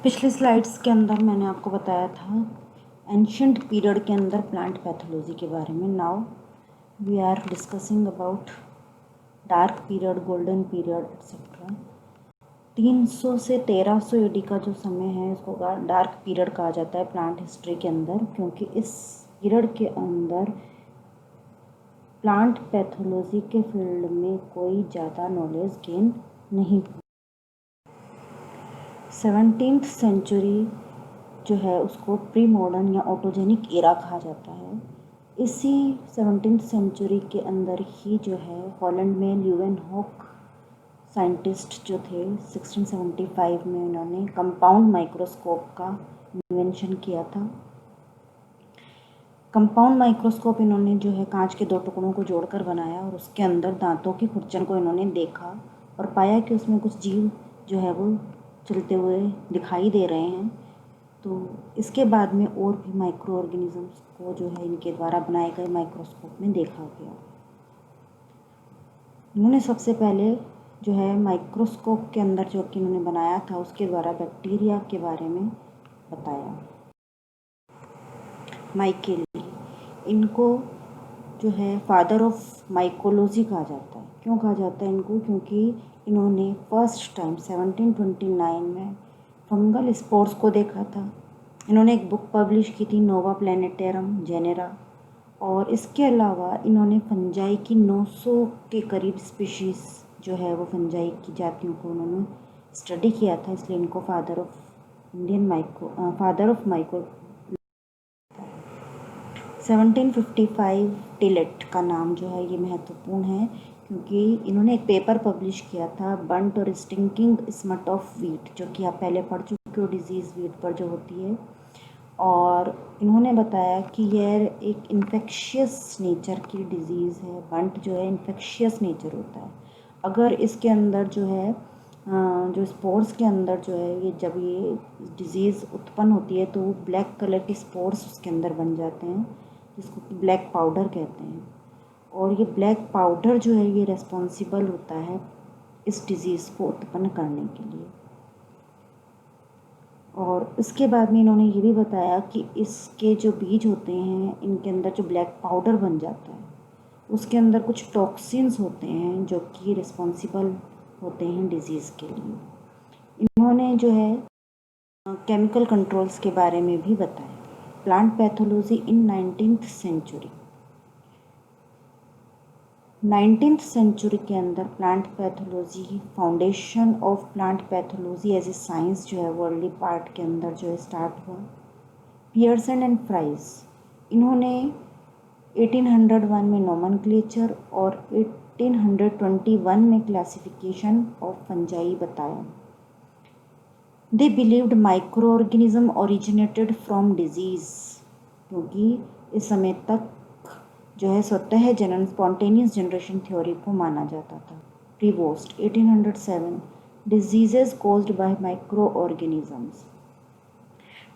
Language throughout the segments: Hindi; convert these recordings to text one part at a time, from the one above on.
पिछले स्लाइड्स के अंदर मैंने आपको बताया था एंशियंट पीरियड के अंदर प्लांट पैथोलॉजी के बारे में। Now we are discussing about dark period, golden period etcetera. 300 से 1300 एडी का जो समय है इसको डार्क पीरियड कहा जाता है प्लांट हिस्ट्री के अंदर, क्योंकि इस पीरियड के अंदर प्लांट पैथोलॉजी के फील्ड में कोई ज़्यादा नॉलेज गेन नहीं हुई। 17th सेंचुरी जो है उसको प्री मॉडर्न या ऑटोजेनिक एरा कहा जाता है। इसी 17th सेंचुरी के अंदर ही जो है हॉलैंड में ल्यूवेनहॉक साइंटिस्ट जो थे 1675 में उन्होंने कंपाउंड माइक्रोस्कोप का इन्वेंशन किया था। कंपाउंड माइक्रोस्कोप इन्होंने जो है कांच के दो टुकड़ों को जोड़कर बनाया और उसके अंदर दांतों की खुरचन को इन्होंने देखा और पाया कि उसमें कुछ जीव जो है वो चलते हुए दिखाई दे रहे हैं। तो इसके बाद में और भी माइक्रो ऑर्गेनिजम्स को जो है इनके द्वारा बनाए गए माइक्रोस्कोप में देखा गया। इन्होंने सबसे पहले जो है माइक्रोस्कोप के अंदर जो कि इन्होंने बनाया था उसके द्वारा बैक्टीरिया के बारे में बताया। माइकेली, इनको जो है फादर ऑफ माइकोलॉजी कहा जाता है। क्यों कहा जाता है इनको? क्योंकि इन्होंने फर्स्ट टाइम 1729 में फंगल स्पोर्स को देखा था। इन्होंने एक बुक पब्लिश की थी नोवा प्लैनेटेरम जेनेरा, और इसके अलावा इन्होंने फंजाई की 900 के करीब स्पीशीज़ जो है वो फंजाई की जातियों को उन्होंने स्टडी किया था, इसलिए इनको फादर ऑफ माइको 1755 टिलेट का नाम जो है ये महत्वपूर्ण है, क्योंकि इन्होंने एक पेपर पब्लिश किया था बंट और स्टिंकिंग स्मट ऑफ वीट, जो कि आप पहले पढ़ चुके हो, डिजीज़ वीट पर जो होती है। और इन्होंने बताया कि यह एक इन्फेक्शियस नेचर की डिज़ीज़ है। बंट जो है इन्फेक्शियस नेचर होता है। अगर इसके अंदर जो है जो स्पोर्स के अंदर जो है ये जब ये डिज़ीज़ उत्पन्न होती है तो वो ब्लैक कलर के स्पोर्स उसके अंदर बन जाते हैं, जिसको कि ब्लैक पाउडर कहते हैं। और ये ब्लैक पाउडर जो है ये रेस्पॉन्सिबल होता है इस डिज़ीज़ को उत्पन्न करने के लिए। और इसके बाद में इन्होंने ये भी बताया कि इसके जो बीज होते हैं इनके अंदर जो ब्लैक पाउडर बन जाता है उसके अंदर कुछ टॉक्सिन्स होते हैं जो कि रिस्पॉन्सिबल होते हैं डिज़ीज़ के लिए। इन्होंने जो है केमिकल कंट्रोल्स के बारे में भी बताया। Plant pathology in 19th century. 19th century के अंदर plant pathology, foundation of plant pathology as a science जो है वर्ल्डली पार्ट के अंदर जो है स्टार्ट हुआ। पियर्सन एंड फ्राइज, इन्होंने 1801 में नोमेनक्लेचर और 1821 में क्लासिफिकेशन ऑफ फंजाई बताया। They believed micro organism originated from disease, क्योंकि इस समय तक जो है स्वतः जनन स्पॉन्टेनियस जनरेशन थ्योरी को माना जाता था। Prevost 1807 diseases caused by microorganisms.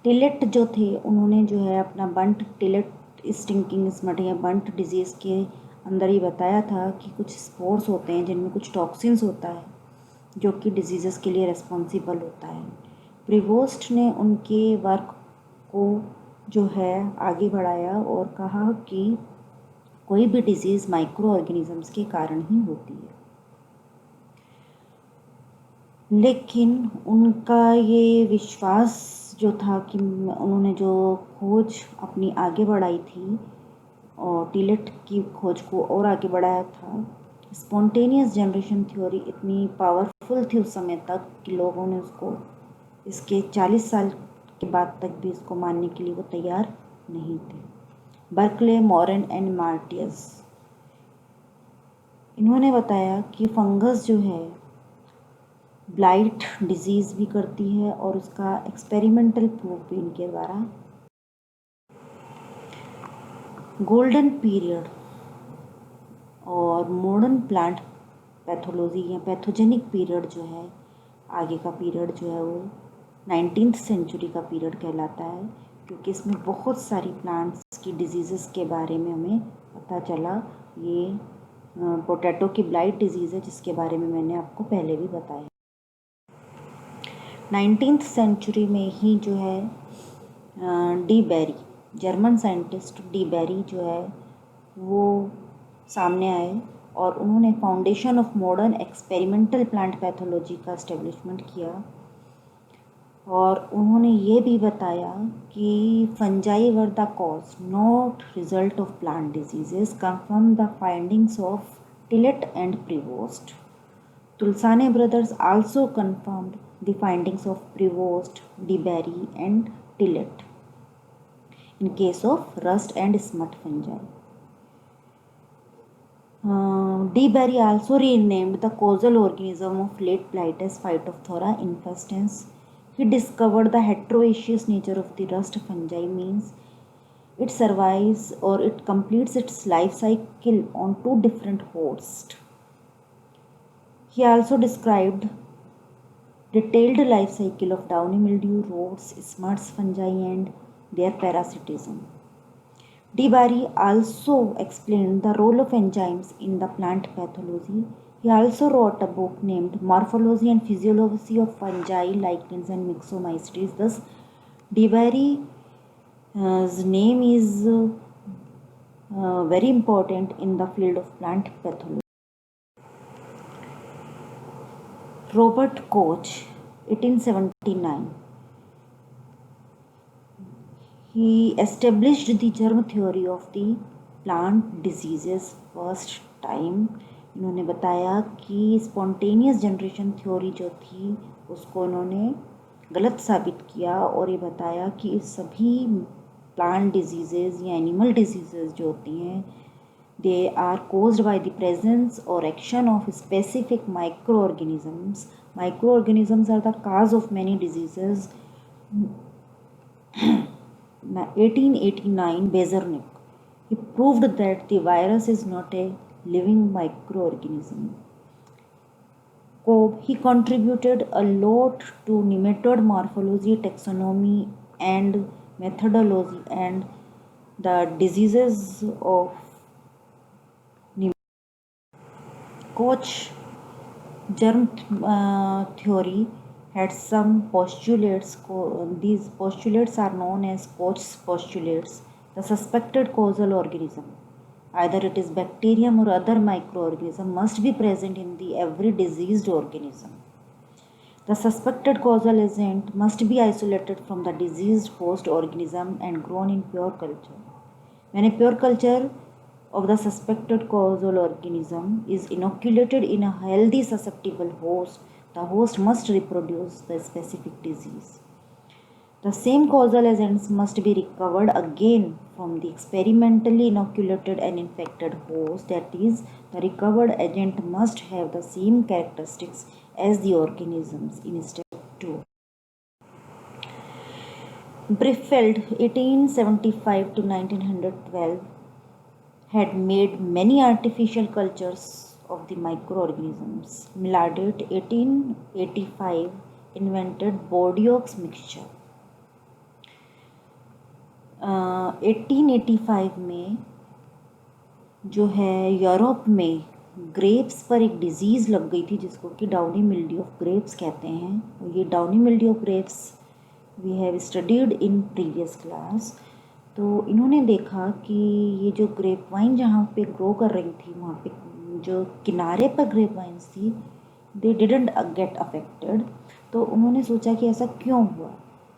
Tillet जो थे उन्होंने जो है अपना बंट टिलेट स्टिंकिंग स्मट या बंट डिजीज़ के अंदर ही बताया था कि कुछ स्पोर्स होते हैं जिनमें कुछ टॉक्सिन्स होता है जो कि डिजीज़ के लिए रिस्पॉन्सिबल होता है। प्रीवोस्ट ने उनके वर्क को जो है आगे बढ़ाया और कहा कि कोई भी डिजीज़ माइक्रो ऑर्गेनिजम्स के कारण ही होती है। लेकिन उनका ये विश्वास जो था कि उन्होंने जो खोज अपनी आगे बढ़ाई थी और टिलेट की खोज को और आगे बढ़ाया था, स्पॉन्टेनियस जनरेशन थ्योरी इतनी पावरफुल थी उस समय तक कि लोगों ने उसको इसके 40 साल के बाद तक भी इसको मानने के लिए वो तैयार नहीं थे। बर्कले, मॉरन एंड मार्टियस, इन्होंने बताया कि फंगस जो है ब्लाइट डिजीज़ भी करती है और उसका एक्सपेरिमेंटल प्रूफ भी इनके द्वारा। गोल्डन पीरियड और मॉडर्न प्लांट पैथोलॉजी या पैथोजेनिक पीरियड जो है आगे का पीरियड जो है वो 19th सेंचुरी का पीरियड कहलाता है, क्योंकि इसमें बहुत सारी प्लांट्स की डिजीज़ के बारे में हमें पता चला। ये पोटैटो की ब्लाइट डिजीज़ है जिसके बारे में मैंने आपको पहले भी बताया। 19th सेंचुरी में ही जो है de Bary, German scientist de Bary जो है वो सामने आए और उन्होंने foundation of modern experimental plant pathology का एस्टेब्लिशमेंट किया। और उन्होंने ये भी बताया कि fungi were the cause not result of plant diseases, confirm the findings of Tillet and Prevost. Tulsane brothers also confirmed the findings of Prevost, DeBary and Tillett in case of rust and smut fungi. DeBary also renamed the causal organism of late blight as Phytophthora infestans. He discovered the heteroaceous nature of the rust fungi, means it survives or it completes its life cycle on two different hosts. He also described detailed life cycle of downy mildew, rots, smuts, fungi and their parasitism. DeBary also explained the role of enzymes in the plant pathology. He also wrote a book named Morphology and Physiology of Fungi, Lichens and Myxomycetes. Thus, DeBary's name is very important in the field of plant pathology. Robert Koch, 1879. He established the germ theory of the plant diseases first time. इन्होंने बताया कि स्पॉन्टेनियस जनरेशन थ्योरी जो थी उसको इन्होंने गलत साबित किया और ये बताया कि सभी प्लांट डिजीजेज या एनिमल डिजीजेज जो होती हैं they are caused by the presence or action of specific microorganisms. Microorganisms are the cause of many diseases. 1889, Bezernik, he proved that the virus is not a living microorganism. Cobb, he contributed a lot to nematode morphology, taxonomy and methodology and the diseases of Koch germ theory had some postulates. These postulates are known as Koch's postulates. The suspected causal organism, either it is bacterium or other microorganism, must be present in the every diseased organism. The suspected causal agent must be isolated from the diseased host organism and grown in pure culture. When a pure culture of the suspected causal organism is inoculated in a healthy susceptible host, the host must reproduce the specific disease. The same causal agents must be recovered again from the experimentally inoculated and infected host, that is, the recovered agent must have the same characteristics as the organisms in step 2. Briefeld, 1875 to 1912, had made many artificial cultures of the microorganisms. Millardet, 1885, invented Bordeaux mixture. 1885 में जो है यूरोप में ग्रेप्स पर एक डिजीज़ लग गई थी जिसको कि डाउनी मिल्ड्यू ऑफ ग्रेप्स कहते हैं। और ये downy mildew of grapes we have studied in previous class. तो इन्होंने देखा कि ये जो ग्रेप वाइन जहाँ पे ग्रो कर रही थी वहाँ पे जो किनारे पर ग्रेप वाइन्स थी दे डिडंट गेट अफेक्टेड। तो उन्होंने सोचा कि ऐसा क्यों हुआ।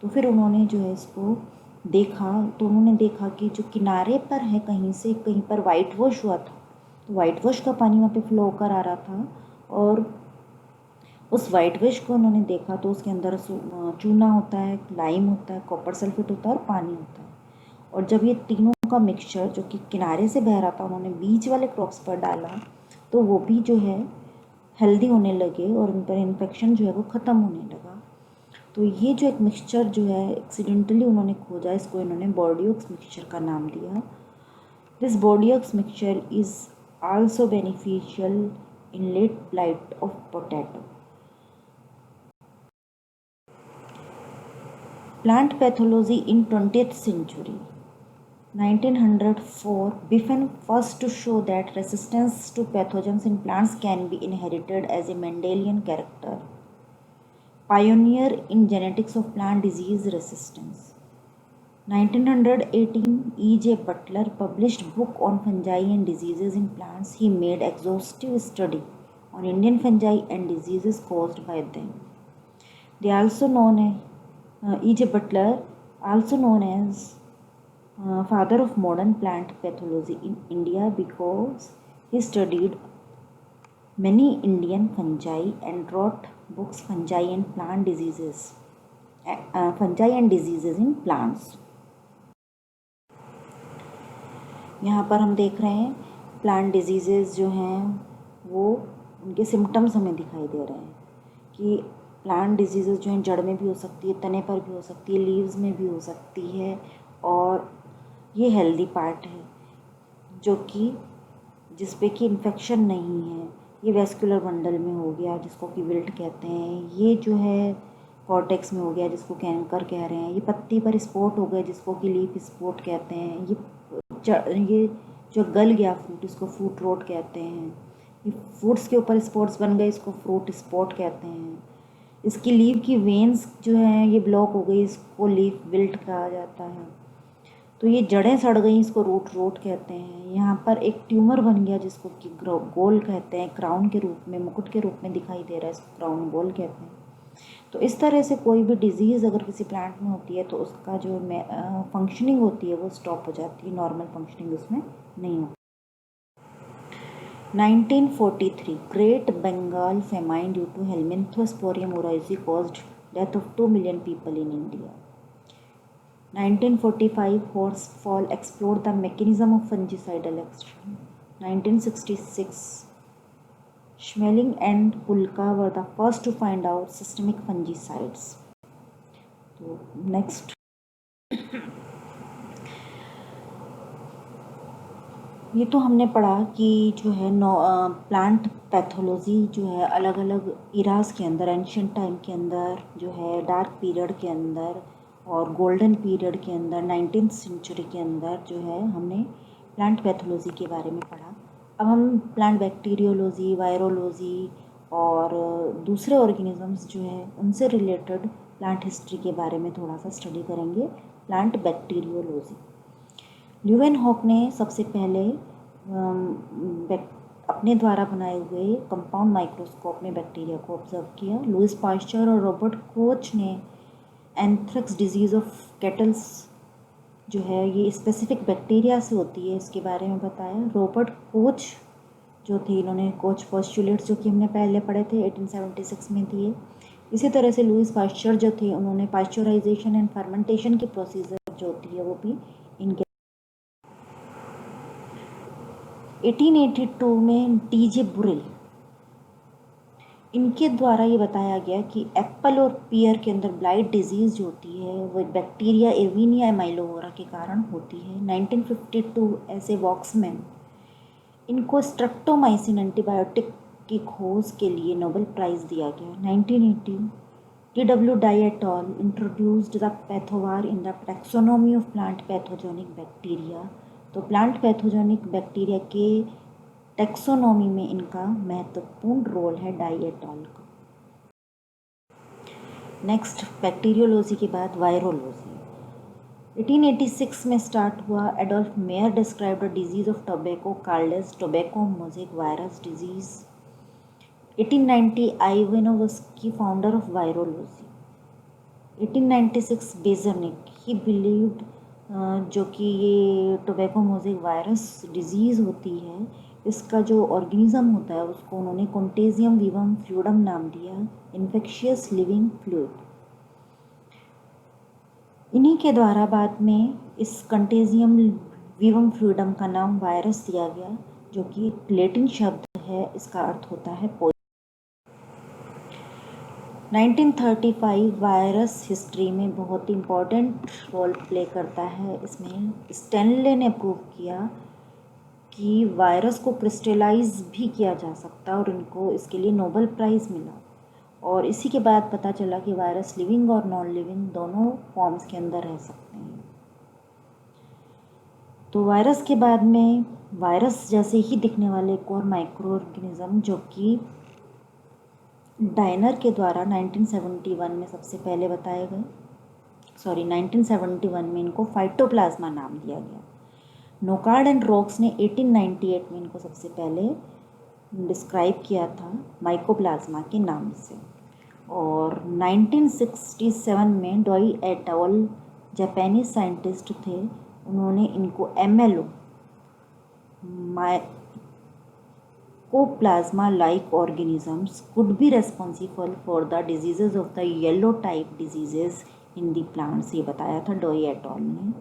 तो फिर उन्होंने जो है इसको देखा तो उन्होंने देखा कि जो किनारे पर है कहीं से कहीं पर वाइट वॉश हुआ था, तो वाइट वॉश का पानी वहाँ पे फ्लो होकर आ रहा था और उस वाइट वॉश को उन्होंने देखा तो उसके अंदर चूना होता है, लाइम होता है, कॉपर सल्फेट होता है और पानी होता है। और जब ये तीनों का मिक्सचर जो कि किनारे से बह रहा था उन्होंने बीच वाले क्रॉप्स पर डाला तो वो भी जो है हेल्दी होने लगे और उन पर इन्फेक्शन जो है वो ख़त्म होने लगा। तो ये जो एक मिक्सचर जो है एक्सीडेंटली उन्होंने खोजा, इसको इन्होंने बोर्डियोक्स मिक्सचर का नाम दिया। This Bordeaux mixture is also beneficial in late blight of potato. Plant pathology in 20th century. 1904, Biffen first to show that resistance to pathogens in plants can be inherited as a Mendelian character. pioneer in genetics of plant disease resistance. 1918, E.J. Butler published book on fungi and diseases in plants. He made exhaustive study on Indian fungi and diseases caused by them. They also known as E.J. Butler, also known as father of modern plant pathology in India, because he studied many Indian fungi and wrote books fungi and diseases in plants. यहाँ पर हम देख रहे हैं प्लांट डिजीज़ेज़ जो हैं वो उनके सिम्टम्स हमें दिखाई दे रहे हैं कि प्लांट डिजीज़ेज़ जो हैं जड़ में भी हो सकती है, तने पर भी हो सकती है, लीव्स में भी हो सकती है, और ये हेल्दी पार्ट है जो कि जिस पे कि इन्फेक्शन नहीं है। ये वेस्कुलर बंडल में हो गया जिसको कि विल्ट कहते हैं, ये जो है कॉर्टेक्स में हो गया जिसको कैंकर कह रहे हैं, ये पत्ती पर स्पॉट हो गया जिसको कि लीफ स्पॉट कहते हैं, ये जो गल गया फ्रूट इसको फ्रूट रोट कहते हैं, ये फ्रूट्स के ऊपर स्पॉट्स बन गए इसको फ्रूट स्पॉट कहते हैं, इसकी लीफ की वेन्स जो हैं ये ब्लॉक हो गई इसको लीफ विल्ट कहा जाता है, तो ये जड़ें सड़ गई इसको रूट रोट कहते हैं। यहाँ पर एक ट्यूमर बन गया जिसको कि गोल कहते हैं, क्राउन के रूप में, मुकुट के रूप में दिखाई दे रहा है, इसको क्राउन गोल कहते हैं। तो इस तरह से कोई भी डिजीज़ अगर किसी प्लांट में होती है तो उसका जो फंक्शनिंग होती है वो स्टॉप हो जाती है, नॉर्मल फंक्शनिंग उसमें नहीं होती। 1943 great Bengal famine due to Helminthosporium oryzae caused death of 2 million people in India. 1945 Horsfall explored the mechanism of fungicidal action. 1966 Schmeling and Pulka were the first to find out systemic fungicides. तो नेक्स्ट ये तो हमने पढ़ा कि जो है प्लांट पैथोलॉजी जो है अलग अलग इराज के अंदर, एंशियंट टाइम के अंदर जो है, डार्क पीरियड के अंदर और गोल्डन पीरियड के अंदर, 19th सेंचुरी के अंदर जो है हमने प्लांट पैथोलॉजी के बारे में पढ़ा। अब हम प्लांट बैक्टीरियोलॉजी, वायरोलॉजी और दूसरे ऑर्गेनिजम्स जो है उनसे रिलेटेड प्लांट हिस्ट्री के बारे में थोड़ा सा स्टडी करेंगे। प्लांट बैक्टीरियोलॉजी, ल्यूवेनहॉक ने सबसे पहले अपने द्वारा बनाए हुए कंपाउंड माइक्रोस्कोप में बैक्टीरिया को ऑब्जर्व किया। लुइस पास्चर और रॉबर्ट कोच ने एंथ्रेक्स डिजीज़ ऑफ कैटल्स जो है ये स्पेसिफिक बैक्टीरिया से होती है इसके बारे में बताया। रॉबर्ट कोच जो थे, इन्होंने कोच पोस्टुलेट्स जो कि हमने पहले पढ़े थे 1876 में दिए। इसी तरह से लुइस पास्चर जो थे उन्होंने पास्चराइजेशन एंड फर्मेंटेशन की प्रोसीजर जो होती है वो भी इनके 1882 में टीजे बुरेल, इनके द्वारा ये बताया गया कि एप्पल और पियर के अंदर ब्लाइट डिजीज़ जो होती है वो बैक्टीरिया एविनिया एमाइलोवोरा के कारण होती है। 1952 ऐसे वॉक्समैन, इनको स्ट्रेप्टोमाइसिन एंटीबायोटिक की खोज के लिए नोबेल प्राइज़ दिया गया। 1980 T.W. Dye et al. Introduced the pathovar in the taxonomy of plant pathogenic bacteria. तो प्लांट पैथोजेनिक बैक्टीरिया के टैक्सोनॉमी में इनका महत्वपूर्ण रोल है डाई एट अल का। नेक्स्ट बैक्टीरियोलॉजी के बाद वायरोलॉजी, 1886 में स्टार्ट हुआ। Adolf Mayer described a disease of tobacco called as tobacco mosaic virus disease. 1890 Ivanovsky, founder of virology. 1896 Beijerinck, he believed जो कि ये टोबैको मोज़ेक वायरस डिजीज़ होती है, इसका जो ऑर्गेनिज़म होता है उसको उन्होंने कॉन्टेजियम विवम फ्लूइडम नाम दिया, इन्फेक्शियस लिविंग फ्लूइड। इन्हीं के द्वारा बाद में इस कंटेजियम विवम फ्लूइडम का नाम वायरस दिया गया, जो कि लैटिन शब्द है, इसका अर्थ होता है पोइजन। 1935 वायरस हिस्ट्री में बहुत इम्पॉर्टेंट रोल प्ले करता है। इसमें स्टैनले ने प्रूव किया कि वायरस को क्रिस्टलाइज भी किया जा सकता है और इनको इसके लिए नोबेल प्राइज़ मिला। और इसी के बाद पता चला कि वायरस लिविंग और नॉन लिविंग दोनों फॉर्म्स के अंदर रह सकते हैं। तो वायरस के बाद में वायरस जैसे ही दिखने वाले एक और माइक्रो ऑर्गेनिज्म जो कि डायनर के द्वारा 1971 में सबसे पहले बताए गए, 1971 में इनको फाइटोप्लाज्मा नाम दिया गया। नोकार्ड एंड रोक्स ने 1898 में इनको सबसे पहले डिस्क्राइब किया था माइकोप्लाज्मा के नाम से। और 1967 में डॉई एट अल, जापानीज साइंटिस्ट थे, उन्होंने इनको MLO mycoplasma like organisms could be responsible for the diseases of the yellow type diseases in the plants, ये बताया था डॉई एट अल ने।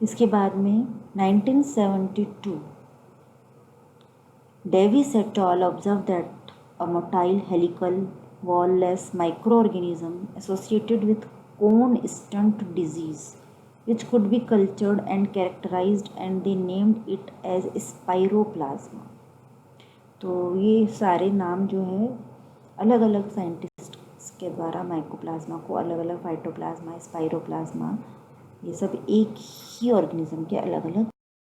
इसके बाद में 1972 Davis et al observe that a motile helical wall-less microorganism associated with cone stunt disease which could be cultured and characterized, and they named it as spiroplasma। तो ये सारे नाम जो है अलग अलग साइंटिस्ट के द्वारा माइकोप्लाज्मा को अलग अलग, फाइटोप्लाज्मा, स्पाइरोप्लाज्मा, ये सब एक ही ऑर्गेनिज्म के अलग अलग